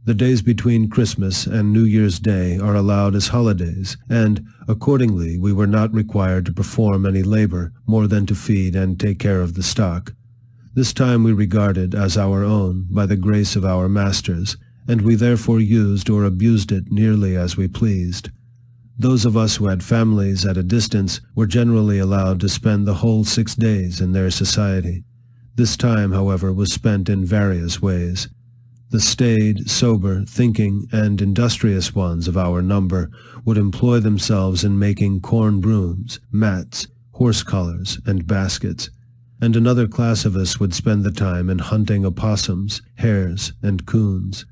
The days between Christmas and New Year's Day are allowed as holidays, and, accordingly, we were not required to perform any labor more than to feed and take care of the stock. This time we regarded as our own by the grace of our masters, and we therefore used or abused it nearly as we pleased. Those of us who had families at a distance were generally allowed to spend the whole 6 days in their society. This time, however, was spent in various ways. The staid, sober, thinking, and industrious ones of our number would employ themselves in making corn brooms, mats, horse collars, and baskets, and another class of us would spend the time in hunting opossums, hares, and coons.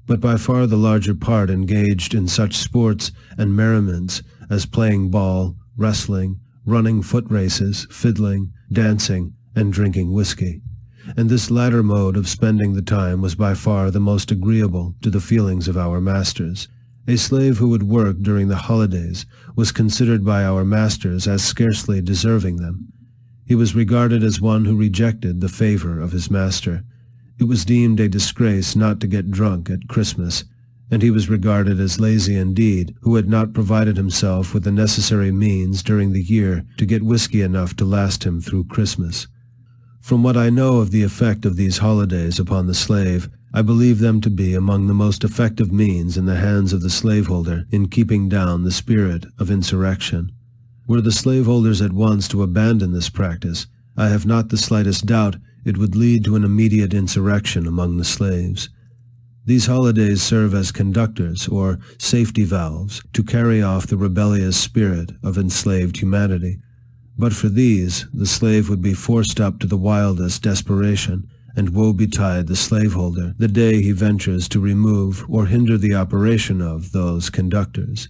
But by far the larger part engaged in such sports and merriments as playing ball, wrestling, running foot races, fiddling, dancing, and drinking whiskey. And this latter mode of spending the time was by far the most agreeable to the feelings of our masters. A slave who would work during the holidays was considered by our masters as scarcely deserving them. He was regarded as one who rejected the favor of his master. It was deemed a disgrace not to get drunk at Christmas, and he was regarded as lazy indeed who had not provided himself with the necessary means during the year to get whiskey enough to last him through Christmas. From what I know of the effect of these holidays upon the slave, I believe them to be among the most effective means in the hands of the slaveholder in keeping down the spirit of insurrection. Were the slaveholders at once to abandon this practice, I have not the slightest doubt it would lead to an immediate insurrection among the slaves. These holidays serve as conductors, or safety valves, to carry off the rebellious spirit of enslaved humanity. But for these, the slave would be forced up to the wildest desperation, and woe betide the slaveholder the day he ventures to remove or hinder the operation of those conductors.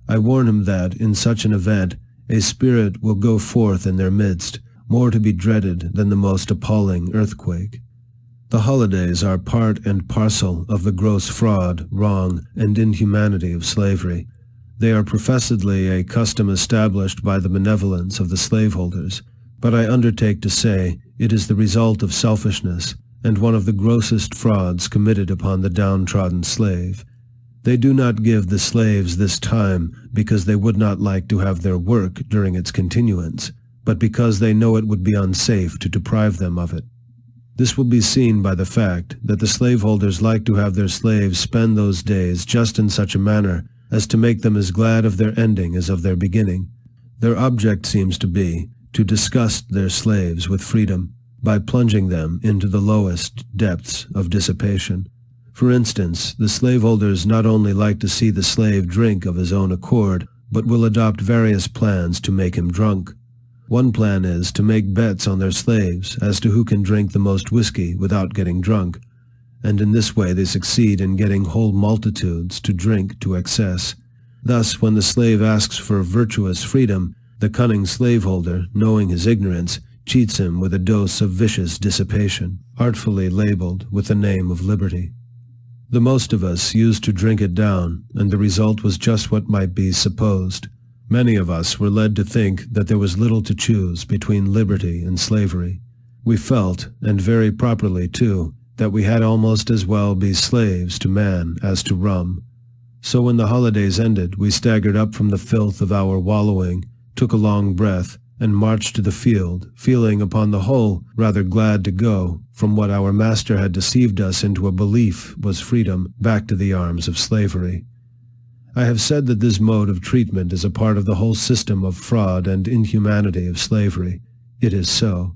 I warn him that, in such an event, a spirit will go forth in their midst, more to be dreaded than the most appalling earthquake. The holidays are part and parcel of the gross fraud, wrong, and inhumanity of slavery. They are professedly a custom established by the benevolence of the slaveholders, but I undertake to say it is the result of selfishness, and one of the grossest frauds committed upon the downtrodden slave. They do not give the slaves this time because they would not like to have their work during its continuance, but because they know it would be unsafe to deprive them of it. This will be seen by the fact that the slaveholders like to have their slaves spend those days just in such a manner as to make them as glad of their ending as of their beginning. Their object seems to be to disgust their slaves with freedom by plunging them into the lowest depths of dissipation. For instance, the slaveholders not only like to see the slave drink of his own accord, but will adopt various plans to make him drunk. One plan is to make bets on their slaves as to who can drink the most whiskey without getting drunk, and in this way they succeed in getting whole multitudes to drink to excess. Thus, when the slave asks for virtuous freedom, the cunning slaveholder, knowing his ignorance, cheats him with a dose of vicious dissipation, artfully labeled with the name of liberty. The most of us used to drink it down, and the result was just what might be supposed. Many of us were led to think that there was little to choose between liberty and slavery. We felt, and very properly too, that we had almost as well be slaves to man as to rum. So when the holidays ended, we staggered up from the filth of our wallowing, took a long breath, and marched to the field, feeling upon the whole rather glad to go from what our master had deceived us into a belief was freedom back to the arms of slavery. I have said that this mode of treatment is a part of the whole system of fraud and inhumanity of slavery. It is so.